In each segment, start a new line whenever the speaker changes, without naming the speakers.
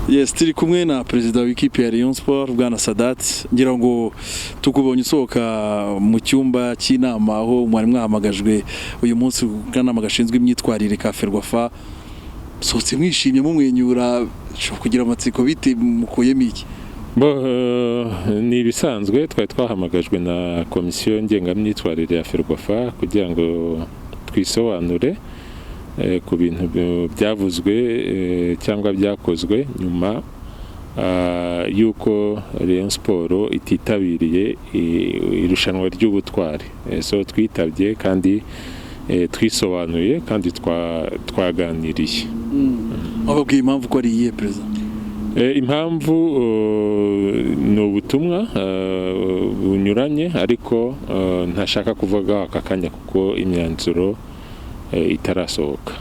Yes, turi kumwe na perezida w'ikipe ya Rayon Sport Bwana Sadat. Ngira ngo tukubonye usohoka mu cyumba cy'inama aho mwari mwahamagajwe uyu munsi kanama gashinzwe imyitwarire ka Ferwafa. Sohotse mwishimye mumwenyura kugira amatsiko bite mukuyemo iki?
Ni ibisanzwe twari twahamagajwe na komisiyo ngengamyitwarire ya Ferwafa kugira ngo twisobanure ku bintu byavuzwe cyangwa byakozwe nyuma yuko Rayon Sport ititabiriye irushanwa ry'ubutwari. So twitabye kandi twisobanuye kandi twaganiriye.
Wababwiye impamvu ko ari iyihe perezida?
Impamvu ni ubutumwa bunyuranye ariko ntashaka kuvuga aka kanya kuko imyanzuro itarasohoka.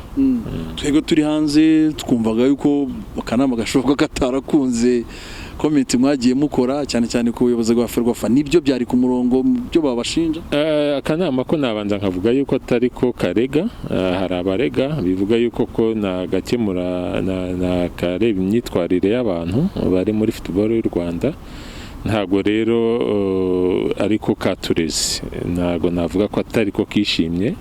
Twego turi hanze twumvaga yuko akanama gashoboka katarakunze comment mwagiye mukora cyane cyane ku buyobozi bwa Ferwafa. Nibyo byari ku murongo byo babashinja?
Akanama ko nabanza nkavuga yuko atari ko karega. Hari abarega bivuga yuko ko nagakemura na kareba imyitwarire y'abantu bari muri football y'u Rwanda. Ntago rero ariko katureze, ntago navuga ko atari ko kishimye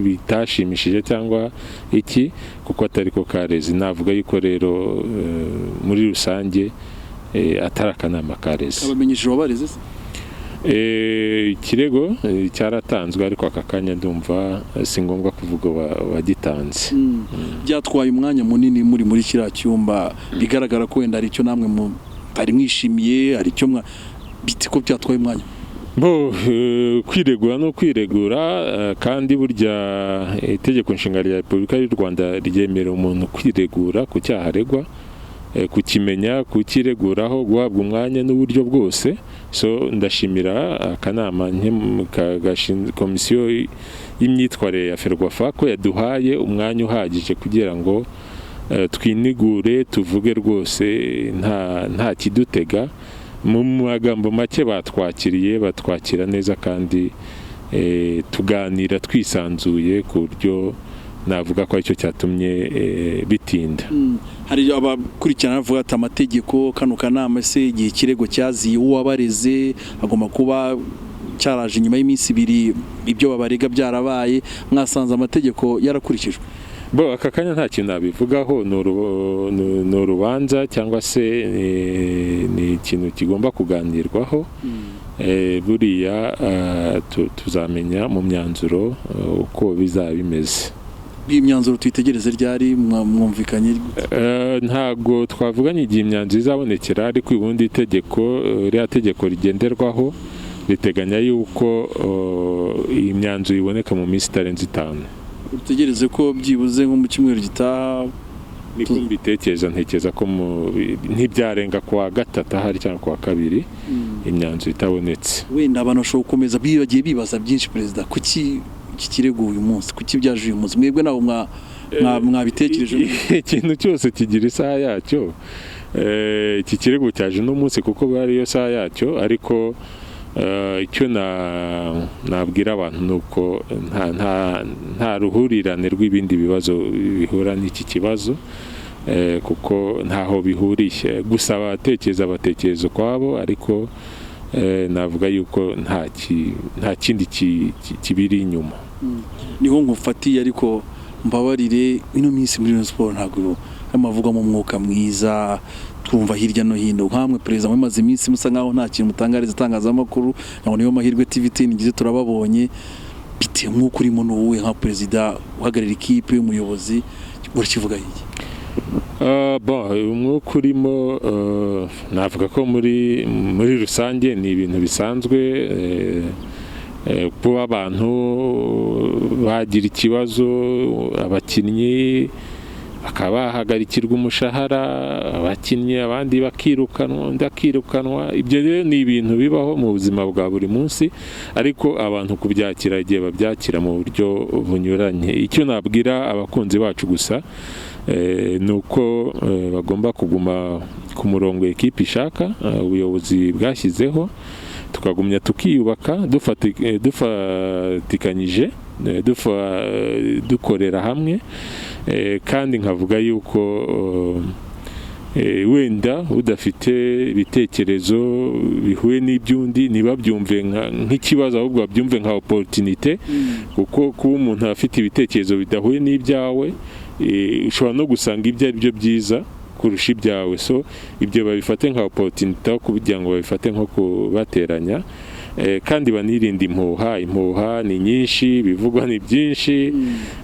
bitashimishije cyangwa iki kuko atari ko kareze. Navuga yuko rero muri rusange atari akanama kareze.
Abamenyesha wabareze se?
Ikirego cyaratanzwe ariko aka kanya ndumva si ngombwa kuvuga wagitanze.
Byatwaye umwanya munini muri kiriya cyumba, bigaragara ko wenda ari cyo namwe mu bari mwishimiye, ari cyo bite ko byatwaye umwanya?
Kwiregura no kwiregura kandi burya itegeko nshinga rya Repubulika y'u Rwanda ryemera umuntu kwiregura ku cyaha aregwa, kukimenya, kukireguraho, guhabwa umwanya n'uburyo bwose. So ndashimira akanama komisiyo y'imyitwarire ya Ferwafa ko yaduhaye umwanya uhagije kugira ngo twinigure, tuvuge rwose nta kidutega. Mu magambo make batwakira neza kandi tuganira twisanzuye ku buryo navuga ko aricyo cyatumye bitinda.
Hari abakurikirana bavuga ati amategeko kano kanama se igihe ikirego cyaziye uwabareze agomba kuba cyaraje nyuma y'iminsi 2 ibyo babarega byarabaye. Mwasanze amategeko yarakurikijwe?
Aka kanya nta kintu nabivugaho. Ni urubanza cyangwa se ni ikintu kigomba kuganirwaho. Buriya tuzamenya mu myanzuro uko bizaba bimeze.
Imyanzuro tuyitegereze ryari mwumvikanye?
Ntago twavuganye igihe imyanzuro izabonekera ariko ubundi rya tegeko rigenderwaho riteganya yuko iyi myanzuro iboneka mu minsi itarenze 5.
Utegereze ko byibuze nko mu cyumweru gitaha?
Niko mbitekereza, ntekereza ko ntibyarenga kwa gatatu hari cyangwa kwa kabiri imyanzuro itabonetse.
Wenda abantu bashobora gukomeza bibagiye bibaza byinshi perezida, kuki iki kirego uyu munsi, kuki byaje uyu munsi? Mwebwe nawo mwabitekereje?
Ikintu cyose kigira isaha yacyo. Iki kirego cyaje no munsi kuko bari yo saha yacyo, ariko icyo nabwira abantu nuko nta ruhurirane rw'ibindi bibazo bihura n'iki kibazo kuko ntaho bihuriye. Gusa batekereza kwabo ariko navuga yuko nta kindi kibiri inyuma.
Niho ngufatiye ariko mbabarire ino minsi muri Rayon Sport ntago amavuga mu mwuka mwiza twumva hirya no hino. Nkamwe perezida mumaze iminsi musa nkaho nta kintu mutangariza itangazamakuru, naho niyo mahirwe TV10 ngize turababonye. Bite nk'uko urimo n'uwe nka perezida uhagarira ikipe y'umuyobozi urakivuga iki?
Umwuka urimo navuga ko muri rusange ni ibintu bisanzwe. Kuba abantu bagira ikibazo, abakinnyi bakaba bahagarikirwa umushahara, abakinnyi abandi bakirukanwa, ibyo rero ni ibintu bibaho mu buzima bwa buri munsi, ariko abantu kubyakira igihe babyakira mu buryo bunyuranye. Icyo nabwira abakunzi bacu gusa ni uko bagomba kuguma ku murongo ekipe ishaka, ubuyobozi bwashyizeho, tukagumya tukiyubaka dufatikanyije, dukorera hamwe, kandi nkavuga yuko wenda udafite ibitekerezo bihuye n'ibyundi ntibabyumve nk'ikibazo ahubwo babyumve nka opportunité kuko kuba umuntu afite ibitekerezo bidahuye n'ibyawe ushobora no gusanga ibyo ari byo byiza kurusha ibyawe, so ibyo babifate nka opportunité kugira ngo babifate nko kubateranya, kandi banirinde impuha ni nyinshi, bivugwa ni byinshi.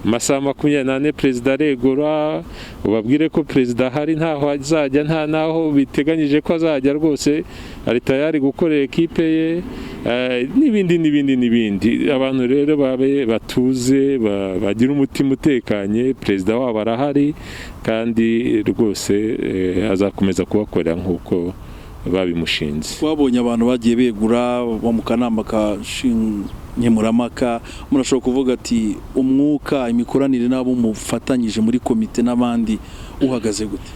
Amasaha 24 perezida aregura, ubabwire ko perezida hari ntaho azajya, nta naho biteganyije ko azajya, rwose ari tayari gukorera ekipe ye, n'ibindi. Abantu rero babe batuze, bagira umutima utekanye, perezida wabo arahari kandi rwose azakomeza kubakorera nk'uko babimushinze.
Wabonye abantu bagiye begura bo mu kanama ka nkemurampaka, murashobora kuvuga ati umwuka, imikoranire n'abo mufatanyije muri komite n'abandi uhagaze gute?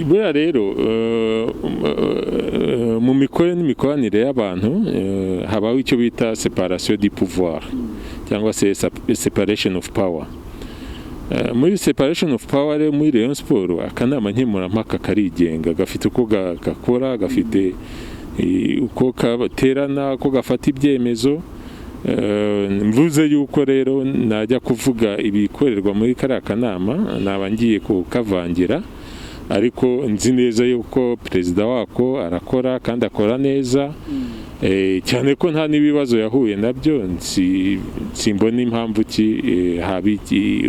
Buriya rero mu n'imikoranire y'abantu habaho icyo bita separation du pouvoir cyangwa se separation of power. Muri separation of power muri Rayon Sport, akanama nkemurampaka karigenga, gafite uko gakora, gafite uko katerana, uko gafata ibyemezo. Mvuze yuko rero najya kuvuga ibikorerwa muri kariya kanama naba ngiye kukavangira, ariko nzi neza yuko perezida wako arakora kandi akora neza, cyane ko nta n'ibibazo yahuye nabyo. Simbona impamvu ki haba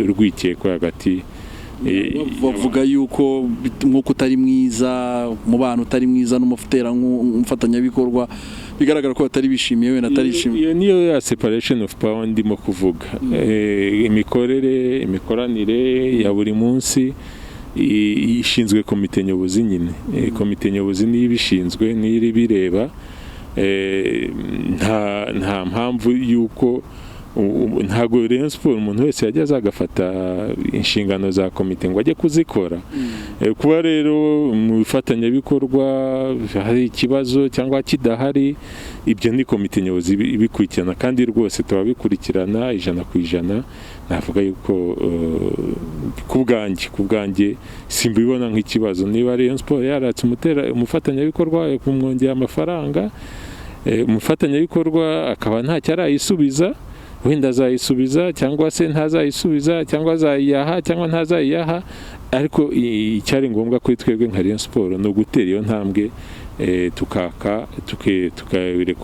urwikeko hagati.
Bavuga yuko nk'uko utari mwiza mu bantu, utari mwiza n'umufatanyabikorwa, bigaragara ko batari bishimiye, wenda atarishimiye.
Iyo niyo ya separation of power ndimo kuvuga. Imikoranire ya buri munsi ishinzwe komite nyobozi nyine. Komite nyobozi niyo ibishinzwe, niyo ibireba. Nta mpamvu yuko ntago Rayon Sport umuntu wese yajya azagafata inshingano za komite ngo ajye kuzikora. Kuba rero mu bifatanyabikorwa hari ikibazo cyangwa kidahari, ibyo ni komite nyobozi ibikurikirana, kandi rwose tubabikurikirana 100%. Navuga yuko ku bwanjye simbibona nk'ikibazo. Niba Rayon Sport yaratse umufatanyabikorwa kumwongera amafaranga, umufatanyabikorwa akaba nta cyarayisubiza, wenda azayisubiza cyangwa se ntazayisubiza, cyangwa azayiyaha cyangwa ntazayiyaha, ariko icyari ngombwa kuri twebwe nka Rayon Sport no gutera iyo ntambwe, tukabireka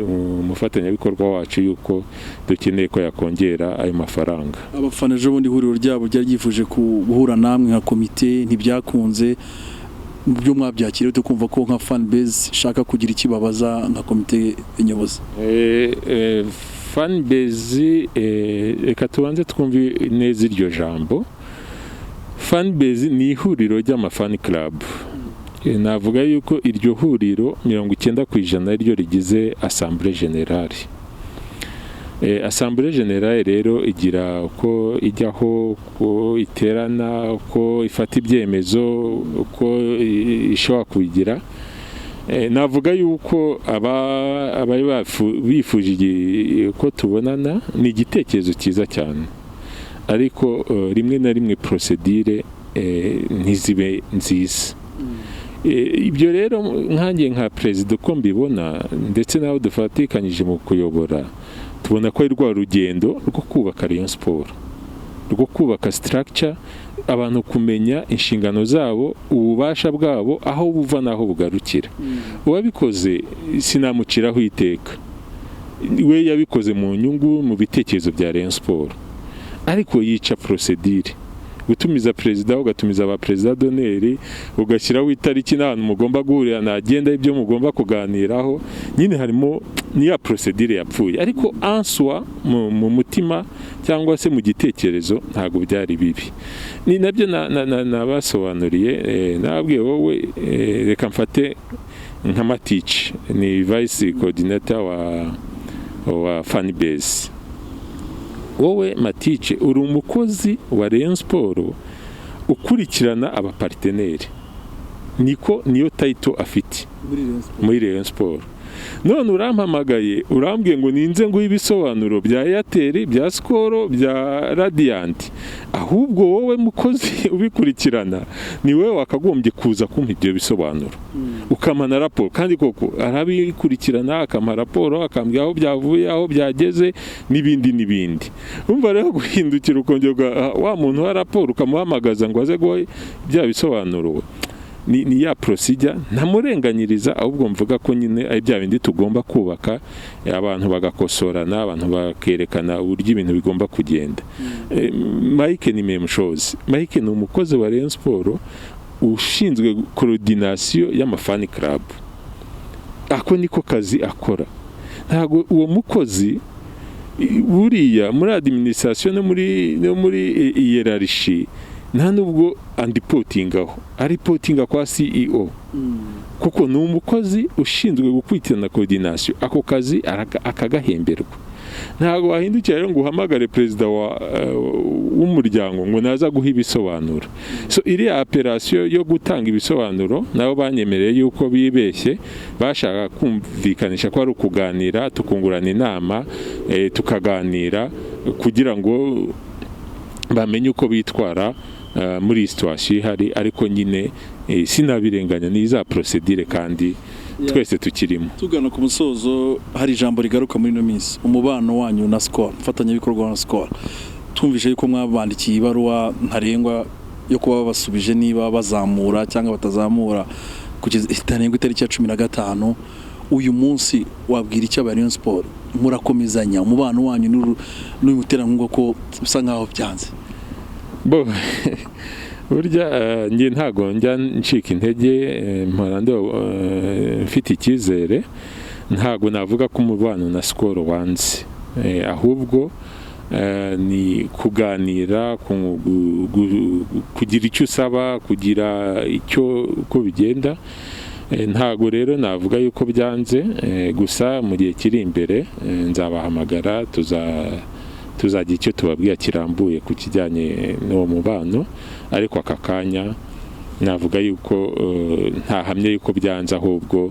umufatanyabikorwa wacu yuko dukeneye ko yakongera ayo mafaranga.
Abafana ejo bundi ihuriro ryabo ryari ryifuje guhura namwe nka komite, ntibyakunze. Mu byo mwabyakiriye tukumva ko nka fan base shaka kugira ikibabaza nka komite nyobozi.
Fan base, reka tubanze twumve neza iryo jambo. Fan base ni ihuriro ry'amafan club. Navuga yuko iryo huriro 90% ryo rigize Assemblée Générale. Assemblée Générale rero igira uko ijyaho, uko iterana, uko ifata ibyemezo, uko ishobora kubigira. Navuga yuko abari bifuje ko tubonana ni igitekerezo cyiza cyane, ariko rimwe na rimwe procedure ntizibe nziza. Ibyo rero nkanjye nka perezida uko mbibona, ndetse nawe dufatikanyije mu kuyobora, tubona ko ari rwa rugendo rwo kubaka Rayon Sport, rwo kubaka structure, abantu kumenya inshingano zabo, ububasha bwabo, aho buva naho bugarukira. Uwabikoze sinamuciraho iteka, we yabikoze mu nyungu, mu bitekerezo bya Rayon Sport, ariko yica procedure. Gutumiza perezida, ugatumiza abaperezida doneri, ugashyiraho itariki n'ahantu mugomba guhurira, nagenda ibyo mugomba kuganiraho, nyine harimo niya procedure yapfuye. Ariko answa mu mutima cyangwa se mu gitekerezo ntago byari bibi. Ni nabyo nabasobanuriye, nabwiye wowe reka mfate nka Matici, ni vice coordinator wa fan base. Wowe Matici uri umukozi wa Rayon Sport ukurikirana abaparteneri, niyo title afite muri Rayon Sport. none urampamagaye urambwiye ngo ninze nguhe ibisobanuro bya Airtel, bya Skol, bya Radiant, ahubwo wowe mukozi ubikurikirana ni wowe wakagombye kuza kumpa ibyo bisobanuro ukamana raporo, kandi koko arabikurikirana akampa raporo akambwira aho byavuye, aho byageze n'ibindi. Umva rero guhindukira ukongera wa muntu wa raporo ukamuhamagaza ngo aze guha bya bisobanuro, ni ya procedure ntamurenganyiriza, ahubwo mvuga ko nyine ari bya bindi tugomba kubaka, abantu bagakosorana, abantu bakerekana uburyo ibintu bigomba kugenda. Mike ni même chose. Mike ni umukozi wa Rayon Sport ushinzwe coordination y'amafani club. Ako niko kazi akora. Ntago uwo mukozi buriya muri administration no muri hierarchy nta nubwo andipotingaho, aripotinga kwa CEO, kuko ni umukozi ushinzwe gukurikirana coordination, ako kazi akagahemberwa. Ntago wahindukira rero ngo uhamagare perezida w'umuryango ngo naza guha ibisobanuro. So iri operation yo gutanga ibisobanuro nabo banyemereye yuko bibeshye, bashaka kumvikanisha ko ari ukuganira, tukungurana inama, tukaganira kugira ngo bamenye uko bitwara muri situation ihari, ariko nyine sinabirenganya ni za procedure kandi twese tukirimo.
Tugana ku musozo, hari ijambo rigaruka muri no minsi, umubano wanyu na Skol, mfatanyabikorwa na Skol. Tumvise yuko mwabandikiye ibaruwa ntarengwa yo kuba basubije niba bazamura cyangwa batazamura kugeza itarengwa itariki ya 15. Uyu munsi wabwira icyo Rayon Sport murakomezanya umubano wanyu n'uyu muterankunga ko usa nkaho byanze?
Bo burya ngiye ntago njya ncika intege, mparando mfite icyizere, ntago navuga ko umubano na Skol wanze, ahubwo ni kuganira, kugira icyo usaba, kugira icyo uko bigenda. Ntago rero navuga yuko byanze, gusa mu gihe kiri imbere nzabahamagara, tuzagira icyo tubabwira kirambuye ku kijyanye n'uwo mubano, ariko aka kanya navuga yuko ntahamye yuko byanze, ahubwo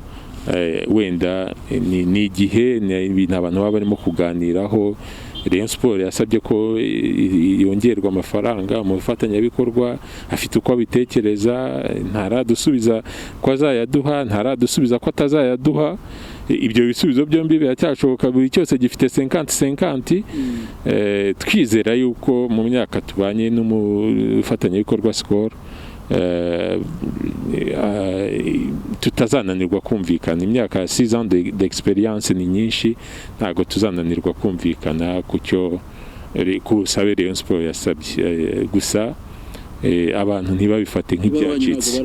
wenda ni igihe ibintu abantu baba barimo kuganiraho. Rayon Sport yasabye ko yongerwa amafaranga, umufatanyabikorwa afite uko abitekereza, ntaradusubiza ko azayaduha, ntaradusubiza ko atazayaduha. Ibyo bisubizo byombi biracyashoboka, buri cyose gifite 50-50. Twizera yuko mu myaka tubanye n'umufatanyabikorwa Skol tutazananirwa kumvikana. Imyaka 6 ans d'expérience ni nyinshi, ntago tuzananirwa kumvikana kucyo kusabe Rayon Sport yasabye. Gusa abantu ntibabifate nk'ibyacitse.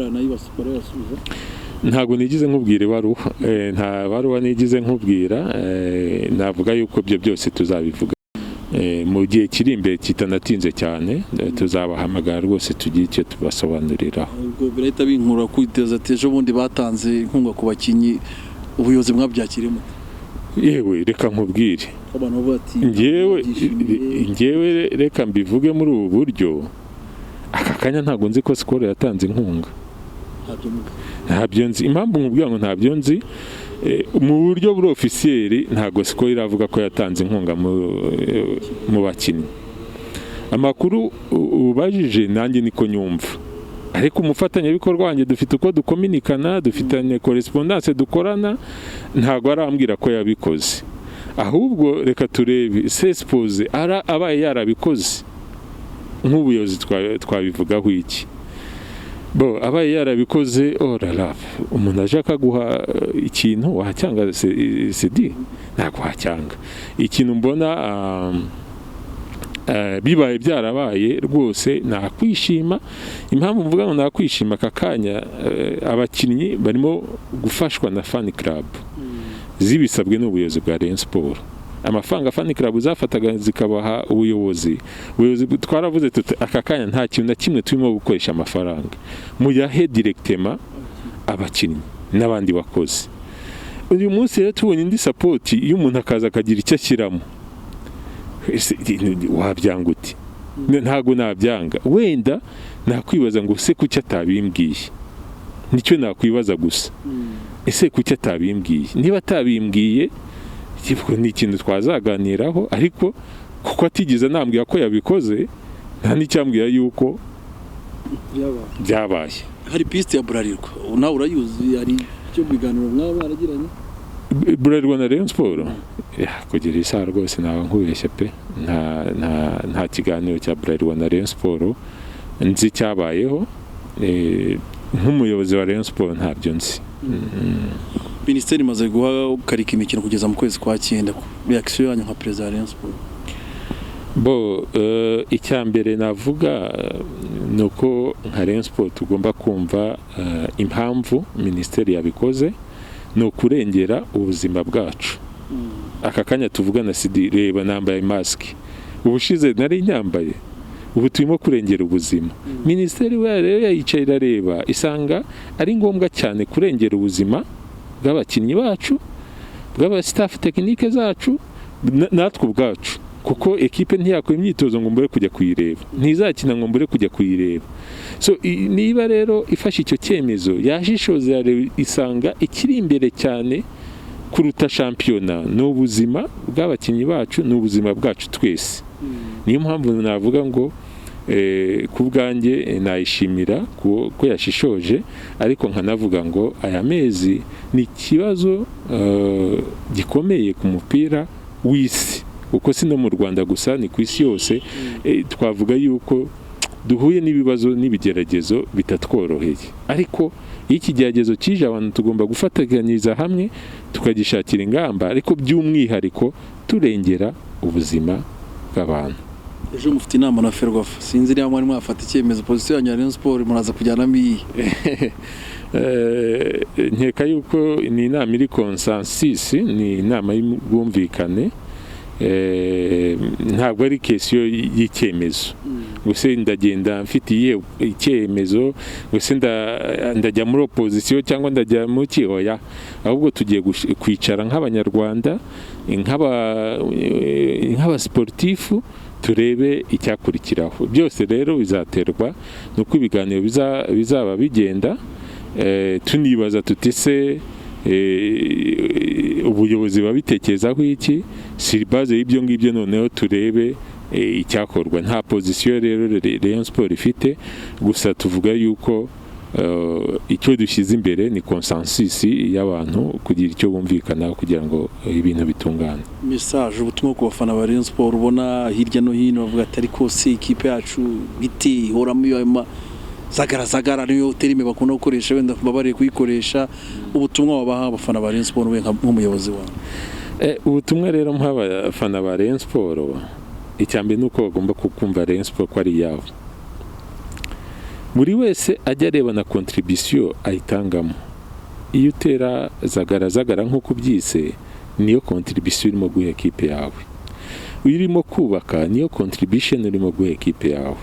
Ntago nigize nkubwira ibaruwa, nta baruwa nigize nkubwira, navuga yuko byo byose tuzabivuga mu gihe kiri imbere kitanatinze cyane, tuzabahamagara rwose tugiye icyo tubasobanuriraho.
Ubwo birahita binkura kwiteza ati ejo bundi batanze inkunga ku bakinyi, ubuyobozi mwabyakirimo?
Yewe reka nkubwire,
abantu bati
ngewe reka mbivuge muri ubu buryo, aka kanya ntago nzi ko Skol yatanze inkunga. Ntabyo nzi, impamvu nkubwira ngo ntabyo nzi, mu buryo buri officiel ntago Skol iravuga ko yatanze inkunga mu bakinnyi. Amakuru ubajije nanjye niko nyumva, ariko umufatanyabikorwa wanjye dufite uko dukominikana, dufitanye correspondance dukorana, ntago arambwira ko yabikoze. Ahubwo reka turebe suppose abaye yarabikoze, nk'ubuyobozi twabivugaho iki? Bo abaye yarabikoze, orara umuntu aje akaguha ikintu wacyanga CD, ntabwo wacyanga ikintu. Mbona bibaye byarabaye rwose nakwishima. Impamvu mvuga ngo nakwishima, aka kanya abakinnyi barimo gufashwa na fan club zibisabwe n'ubuyobozi bwa Rayon Sport. Amafaranga fan club zafataga zikabaha ubuyobozi twaravuze tuti aka kanya nta kintu na kimwe turimo gukoresha amafaranga, mu yahe directement abakinnyi n'abandi bakozi. Uyu munsi rero tubonye indi support y'umuntu akaza akagira icyo ashyiramo, wabyanga uti? Ntago nabyanga, wenda nakwibaza ngo se kuki atabimbwiye, nicyo nakwibaza gusa. ese kuki atabimbwiye? Niba atabimbwiye ni ikintu twazaganiraho, ariko kuko atigeze anambwira ko yabikoze, nta n'icyambwira yuko byabaye.
Hari piste ya Bralirwa nawe urayuzi, hari icyo biganiro mwaba baragiranye?
Bralirwa na Rayon Sport kugira isaha rwose naba nkubeshye pe, nta kiganiro cya Bralirwa na Rayon Sport nzi cyabayeho. Nk'umuyobozi wa Rayon Sport ntabyo nzi.
Minisiteri imaze guhagarika imikino kugeza mu kwezi kwa 9. Reaction yanyu nka Perezida wa Rayon Sport?
Icya mbere navuga ni uko nka Rayon Sport tugomba kumva impamvu minisiteri yabikoze, ni ukurengera ubuzima bwacu. Aka kanya tuvugana Sidi, reba nambaye masike, ubushize nari nyambaye, ubu turimo kurengera ubuzima. Minisiteri rero yayicaye irareba, isanga ari ngombwa cyane kurengera ubuzima bw'abakinnyi bacu, bw'aba staff tekinike zacu, natwe ubwacu, kuko ekipe ntiyakora imyitozo ngo mbure kujya kuyireba, ntizakina ngo mbure kujya kuyireba. So niba rero ifashe icyo cyemezo, yashishoza isanga ikiri imbere cyane kuruta shampiyona ni ubuzima bw'abakinnyi bacu, ni ubuzima bwacu twese. Niyo mpamvu navuga ngo ku bwanjye nayishimira ko yashishoje, ariko nkanavuga ngo aya mezi ni ikibazo gikomeye ku mupira w'isi, uko si no mu Rwanda gusa, ni ku isi yose. Twavuga yuko duhuye n'ibibazo n'ibigeragezo bitatworoheye, ariko iyo ikigeragezo kije abantu tugomba gufatanyiriza hamwe tukagishakira ingamba, ariko by'umwihariko turengera ubuzima bw'abantu.
Ejo mufite inama na Ferwafa, sinzi niba mwari mwafata icyemezo, position yanyu ya Rayon Sport muraza kujyanamo iyi?
Nkeka yuko ni inama iri consensus, ni inama y'ubwumvikane, ntabwo ari kesiyo y'icyemezo. Gusa ndagenda mfitiye icyemezo, gusa ndajya muri opposition cyangwa ndajya mu kihoya, ahubwo tugiye kwicara nk'abanyarwanda, nk'aba sportifu, turebe icyakurikiraho. Byose rero bizaterwa nuko ibiganiro bizaba bigenda, tunibaza tuti se ubuyobozi babitekerezaho iki, si base y'ibyo ngibyo, noneho turebe icyakorwa. Nta position rero Rayon Sport ifite, gusa tuvuga yuko icyo dushyize imbere ni consensus y'abantu kugira icyo bumvikana kugira ngo ibintu bitungane.
Message, ubutumwa ku bafana ba Rayon Sport ubona hirya no hino bavuga ati ariko si ikipe yacu biti horamo iyo zagara niyo terime bakunda gukoresha, wenda babariye kuyikoresha. Ubutumwa wabaha abafana ba Rayon Sport nk'umuyobozi wawe?
Ubutumwa rero nk'abafana ba Rayon Sport, icyambere nuko bagomba kumva Rayon Sport ko ari yabo. Buri wese ajya areba na contribution ayitangamo. Iyo utera zagara nk'uko byise, niyo contribution urimo guha ekipe yawe. Urimo kubaka, niyo contribution urimo guha ekipe yawe.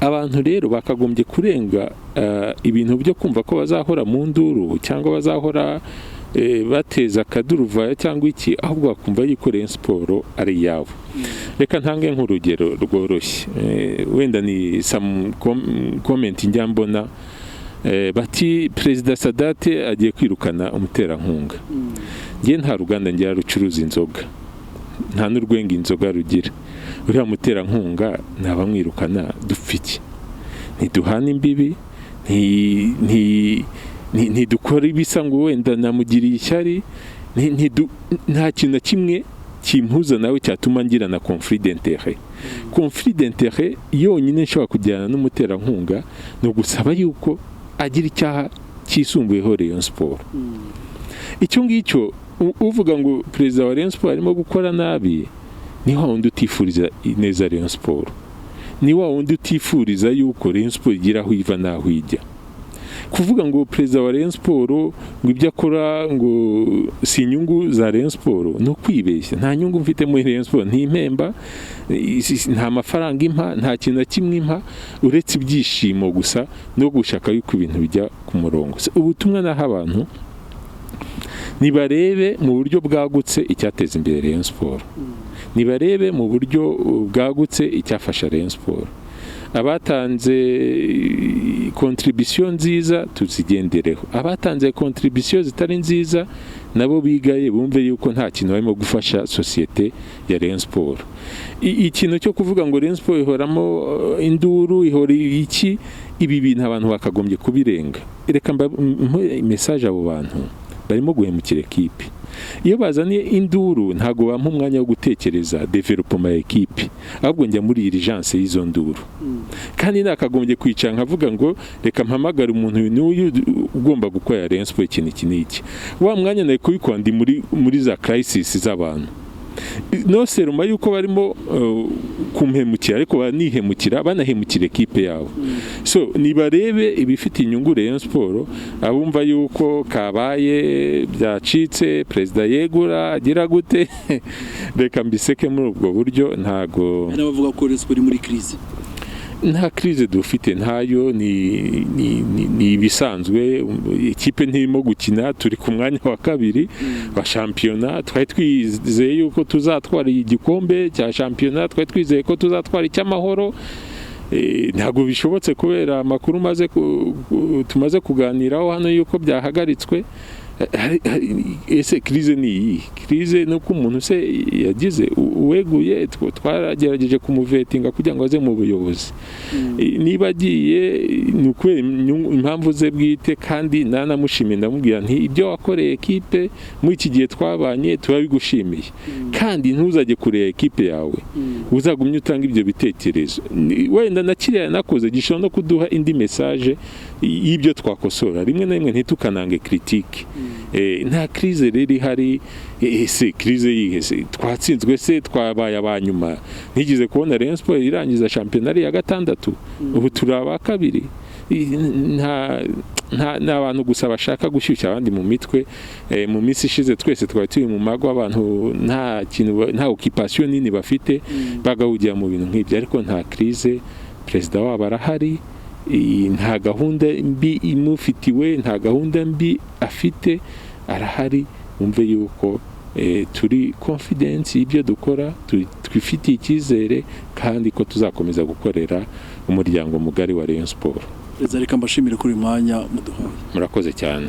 Abantu rero bakagombye kurenga ibintu byo kumva ko bazahora mu nduru cyangwa bazahora bateza akaduruvayo cyangwa iki, ahubwo bakumva yuko Rayon Sport ari yabo. Reka ntange nk'urugero rworoshye, wenda ni some comment njya mbona, bati Perezida Sadate agiye kwirukana umuterankunga. Ngiye nta ruganda ngira rucuruza inzoga, nta n'urwenga inzoga rugira. Uriya muterankunga nabamwirukana dupfiki, ntiduhana imbibi, ntidukora ibisa ngo wenda namugiriye ishyari, nta kintu na kimwe kimpuza nawe cyatuma ngira na conflit d'intérêt. Conflit d'intérêt yonyine nshobora kujyana n'umuterankunga no gusaba yuko agira icyaha cyisumbuyeho Rayon Sport. Icyo ngicyo uvuga ngo Perezida wa Rayon Sport arimo gukora nabi, ni wa wundi utifuriza ineza Rayon Sport, ni wa wundi utifuriza yuko Rayon Sport igira aho iva n'aho ijya. Kuvuga ngo Perezida wa Rayon Sport ngo ibyo akora ngo si inyungu za Rayon Sport, no kwibeshya. Nta nyungu mfite muri Rayon Sport, ntimpemba, nta mafaranga impa, nta kintu na kimwe impa uretse ibyishimo gusa no gushaka yuko ibintu bijya ku murongo. Ubutumwa naho abantu nibarebe mu buryo bwagutse icyateza imbere Rayon Sport, nibarebe mu buryo bwagutse icyafasha Rayon Sport. abatanze contribution nziza tuzigendereho, abatanze contribution zitari nziza nabo bigaye bumve yuko nta kintu barimo gufasha societe ya Rayon Sport. Ikintu cyo kuvuga ngo Rayon Sport ihoramo induru, ihora iki, ibi bintu abantu bakagombye kubirenga. Reka message abo bantu barimo guhemukira equipe. Iyo bazaniye induru ntago bampa umwanya wo gutekereza development ya equipe, ahubwo njya muri urgence y'izo nduru. Kandi nakagombye kwicara nkavuga ngo reka mpamagara umuntu n'uyu ugomba gukora Rayon Sport ikintu iki n'iki. Wa mwanya nayo kubikora ndi muri za crisis z'abantu. No seruma yuko barimo kumpemukira, ariko banihemukira, banahemukira equipe yabo. So nibarebe ibifite inyungu Rayon Sport, abumva yuko kabaye byacitse, president yegura agira gute, reka mbiseke muri ubwo buryo. Ntago
n'abavuga ko Rayon Sport muri crise.
Nta crise dufite, ntayo, ni ibisanzwe. Ikipe ntirimo gukina, turi ku mwanya wa kabiri wa shampiyona. Twari twizeye yuko tuzatwara igikombe cya shampiyona, twari twizeye ko tuzatwara icy'amahoro. Ntago bishobotse kubera amakuru tumaze kuganiraho hano yuko byahagaritswe. Ese crise ni iyi? Crise nuko umuntu se yagize uweguye, twarageregeje kumuvetinga kugira ngo aze mu buyobozi. Niba agiye nuko impamvu ze bwite, kandi nanamushimiye ndamubwira nti ibyo wakoreye equipe muri iki gihe twabanye turabigushimiye, kandi ntuzajye kureba equipe yawe, uzagumye utanga ibyo bitekerezo. Wenda nakiriya nakoze gishobora no kuduha indi message y'ibyo twakosora. Rimwe na rimwe ntitukanange critique. Nta crise rero ihari. Ese crise yihese twatsinzwe se twabaye abanyuma? Ntigize kubona Rayon Sport irangiza shampiyona ari ya gatandatu, ubu turaba kabiri. Nta abantu gusa bashaka gushyushya abandi mu mitwe. Mu minsi ishize twese twari turi mu mago, abantu nta occupation nini bafite, bagahugira mu bintu nk'ibyo. Ariko nta crise, president wabo arahari, nta gahunda mbi imufitiwe, nta gahunda mbi afite, arahari. Wumve yuko turi confidence y'ibyo dukora, twifitiye icyizere, kandi ko tuzakomeza gukorera umuryango mugari wa Rayon Sport.
Reka mbashimire kuri mwanya muduhaye.
Murakoze cyane.